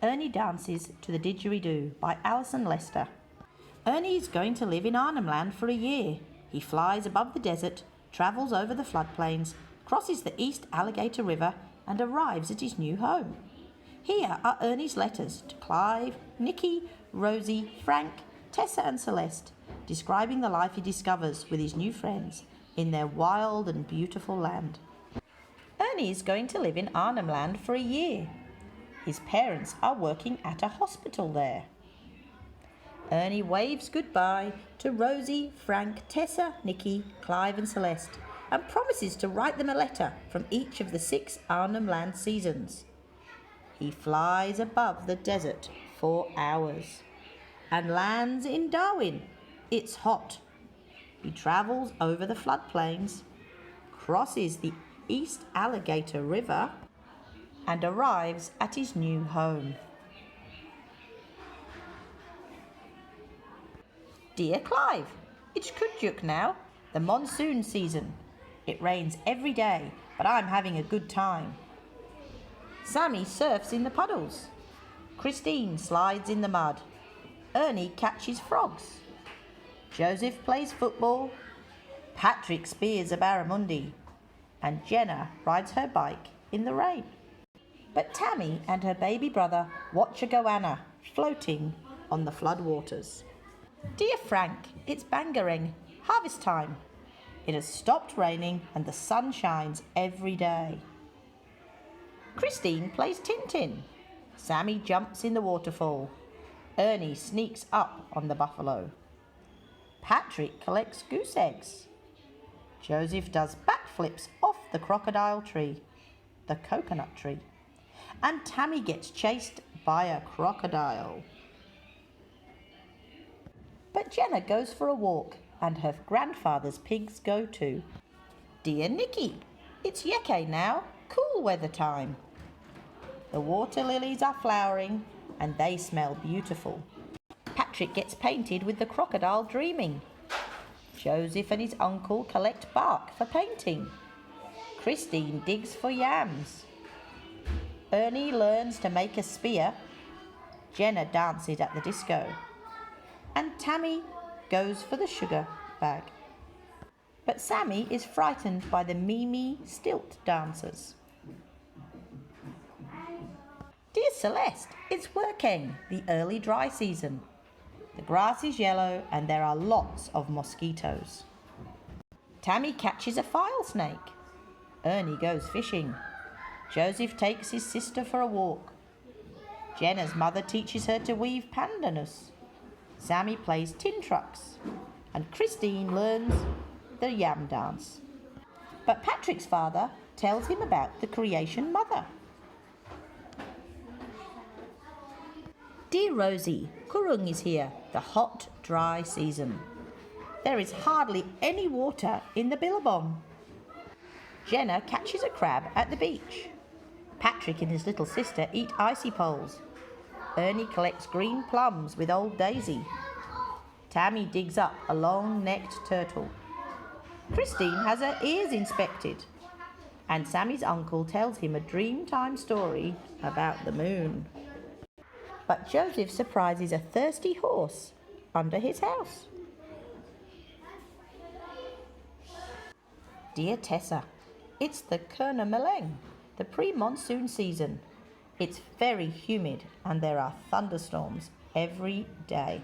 Ernie dances to the Didgeridoo by Alison Lester. Ernie is going to live in Arnhem Land for a year. He flies above the desert, travels over the floodplains, crosses the East Alligator River and arrives at his new home. Here are Ernie's letters to Clive, Nicky, Rosie, Frank, Tessa and Celeste, describing the life he discovers with his new friends in their wild and beautiful land. Ernie is going to live in Arnhem Land for a year. His parents are working at a hospital there. Ernie waves goodbye to Rosie, Frank, Tessa, Nicky, Clive and Celeste and promises to write them a letter from each of the 6 Arnhem Land seasons. He flies above the desert for hours and lands in Darwin. It's hot. He travels over the floodplains, crosses the East Alligator River and arrives at his new home. Dear Clive, it's Kudjuk now, the monsoon season. It rains every day, but I'm having a good time. Sammy surfs in the puddles. Christine slides in the mud. Ernie catches frogs. Joseph plays football. Patrick spears a barramundi. And Jenna rides her bike in the rain. But Tammy and her baby brother watch a goanna floating on the floodwaters. Dear Frank, it's Bangarang, harvest time. It has stopped raining and the sun shines every day. Christine plays Tintin. Sammy jumps in the waterfall. Ernie sneaks up on the buffalo. Patrick collects goose eggs. Joseph does backflips off the crocodile tree, the coconut tree. And Tammy gets chased by a crocodile. But Jenna goes for a walk and her grandfather's pigs go too. Dear Nicky, it's Yeke now, cool weather time. The water lilies are flowering and they smell beautiful. Patrick gets painted with the crocodile dreaming. Joseph and his uncle collect bark for painting. Christine digs for yams. Ernie learns to make a spear. Jenna dances at the disco. And Tammy goes for the sugar bag. But Sammy is frightened by the Mimi stilt dancers. Dear Celeste, it's working, the early dry season. The grass is yellow and there are lots of mosquitoes. Tammy catches a file snake. Ernie goes fishing. Joseph takes his sister for a walk. Jenna's mother teaches her to weave pandanus. Sammy plays tin trucks. And Christine learns the yam dance. But Patrick's father tells him about the creation mother. Dear Rosie, Kurung is here, the hot, dry season. There is hardly any water in the billabong. Jenna catches a crab at the beach. Patrick and his little sister eat icy poles. Ernie collects green plums with old Daisy. Tammy digs up a long-necked turtle. Christine has her ears inspected. And Sammy's uncle tells him a Dreamtime story about the moon. But Joseph surprises a thirsty horse under his house. Dear Tessa, it's the Kernameleng, the pre-monsoon season. It's very humid and there are thunderstorms every day.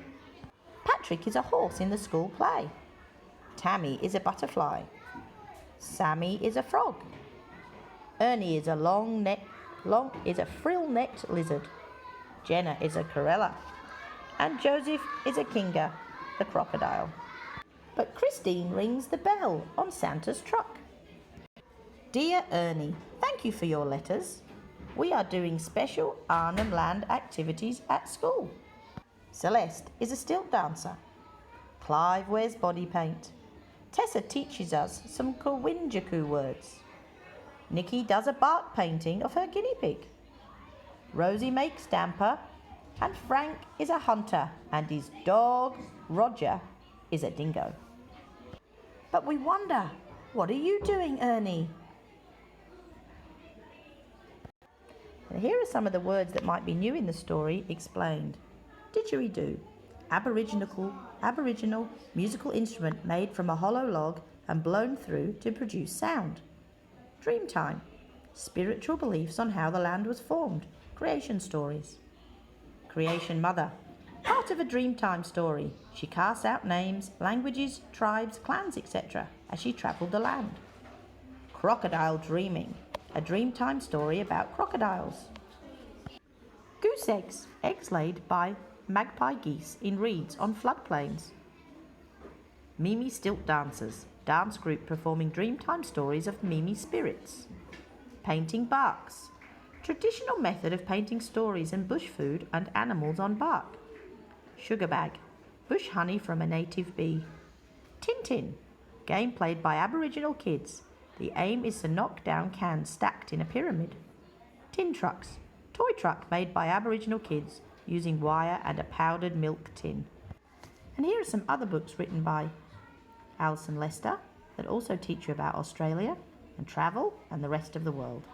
Patrick is a horse in the school play. Tammy is a butterfly. Sammy is a frog. Ernie is a frill-necked lizard. Jenna is a corella. And Joseph is a kinga, the crocodile. But Christine rings the bell on Santa's truck. Dear Ernie, thank you for your letters. We are doing special Arnhem Land activities at school. Celeste is a stilt dancer. Clive wears body paint. Tessa teaches us some Kawinjaku words. Nicky does a bark painting of her guinea pig. Rosie makes damper, and Frank is a hunter, and his dog, Roger, is a dingo. But we wonder, what are you doing, Ernie? And here are some of the words that might be new in the story explained. Didgeridoo, Aboriginal musical instrument made from a hollow log and blown through to produce sound. Dreamtime, spiritual beliefs on how the land was formed, creation stories. Creation Mother, part of a Dreamtime story. She casts out names, languages, tribes, clans, etc. as she travelled the land. Crocodile Dreaming, a Dreamtime story about crocodiles. Goose eggs, eggs laid by magpie geese in reeds on floodplains. Mimi Stilt Dancers, dance group performing Dreamtime stories of Mimi spirits. Painting barks, traditional method of painting stories and bush food and animals on bark. Sugar bag, bush honey from a native bee. Tintin, game played by Aboriginal kids. The aim is to knock down cans stacked in a pyramid. Tin trucks, toy truck made by Aboriginal kids using wire and a powdered milk tin. And here are some other books written by Alison that also teach you about Australia and travel and the rest of the world.